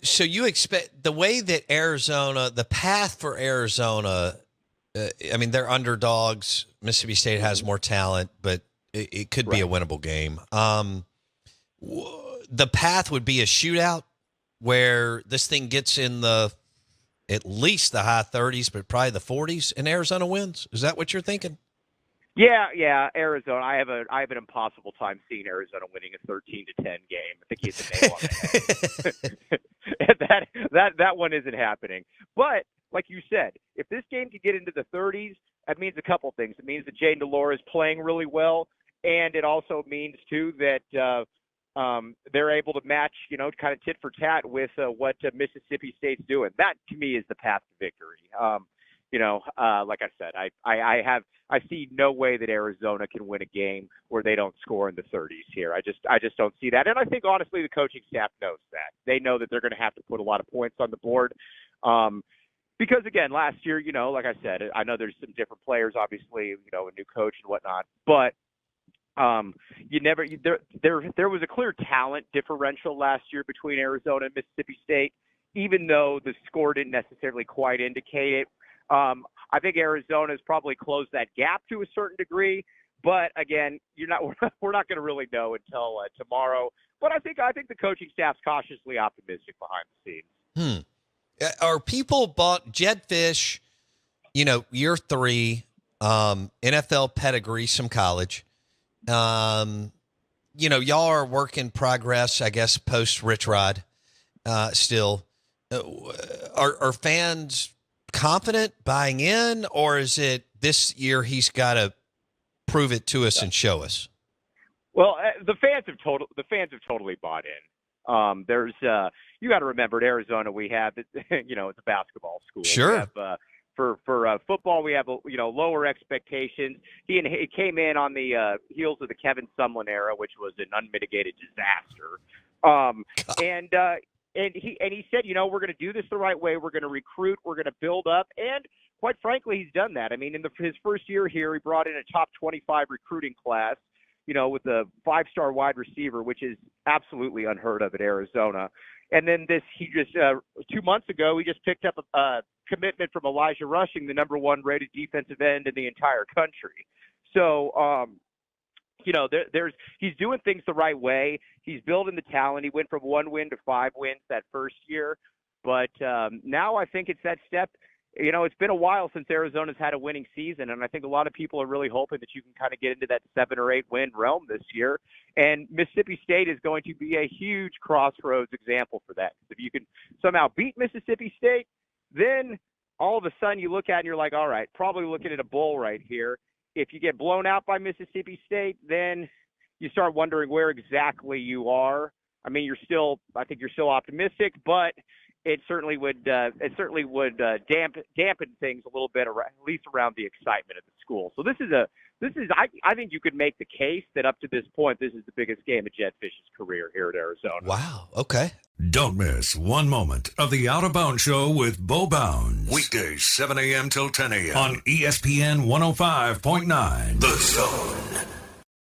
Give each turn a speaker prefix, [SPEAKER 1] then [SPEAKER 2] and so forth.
[SPEAKER 1] So you expect the way that Arizona, the path for Arizona, I mean, they're underdogs. Mississippi State has more talent, but it could be a winnable game. The path would be a shootout where this thing gets in at least the high 30s, but probably the 40s, and Arizona wins. Is that what you're thinking?
[SPEAKER 2] Yeah, Arizona. I have an impossible time seeing Arizona winning a 13-10 game. I think he's a nail on the head. that one isn't happening. But like you said, if this game could get into the 30s, that means a couple things. It means that Jaden Delora is playing really well, and it also means too that they're able to match, kind of tit for tat with what Mississippi State's doing. That to me is the path to victory. Like I said, I see no way that Arizona can win a game where they don't score in the 30s here. I just don't see that. And I think honestly the coaching staff knows that. They know that they're going to have to put a lot of points on the board. Because again, last year, like I said, I know there's some different players, obviously, a new coach and whatnot, but there was a clear talent differential last year between Arizona and Mississippi State, even though the score didn't necessarily quite indicate it. I think Arizona has probably closed that gap to a certain degree, but again, we're not going to really know until tomorrow. But I think the coaching staff's cautiously optimistic behind the scenes.
[SPEAKER 1] Are people bought Jed Fish? Year 3, NFL pedigree, some college. Y'all are work in progress, I guess, post Rich Rod. Still, are fans confident buying in, or is it this year he's got to prove it to us and show us?
[SPEAKER 2] Well, the fans have totally bought in. There's you got to remember at Arizona we have it's a basketball school.
[SPEAKER 1] Sure.
[SPEAKER 2] We have, for football we have lower expectations. He came in on the heels of the Kevin Sumlin era, which was an unmitigated disaster. And he said, we're going to do this the right way. We're going to recruit. We're going to build up. And quite frankly, he's done that. I mean, in his first year here, he brought in a top 25 recruiting class, with a 5-star wide receiver, which is absolutely unheard of at Arizona. And then 2 months ago, he just picked up a commitment from Elijah Rushing, the number 1 rated defensive end in the entire country. So, he's doing things the right way. He's building the talent. He went from 1 win to 5 wins that first year. But now I think it's that step. It's been a while since Arizona's had a winning season, and I think a lot of people are really hoping that you can kind of get into that 7 or 8 win realm this year. And Mississippi State is going to be a huge crossroads example for that. If you can somehow beat Mississippi State, then all of a sudden you look at it and you're like, all right, probably looking at a bowl right here. If you get blown out by Mississippi State, then you start wondering where exactly you are. I mean, I think you're still optimistic, but it certainly would dampen things a little bit, at least around the excitement of the school. So I think you could make the case that up to this point, this is the biggest game of Jed Fish's career here at Arizona.
[SPEAKER 1] Wow. Okay.
[SPEAKER 3] Don't miss one moment of the Out of Bounds Show with Bo Bounds. Weekdays 7 a.m. till 10 a.m. on ESPN 105.9. The Zone.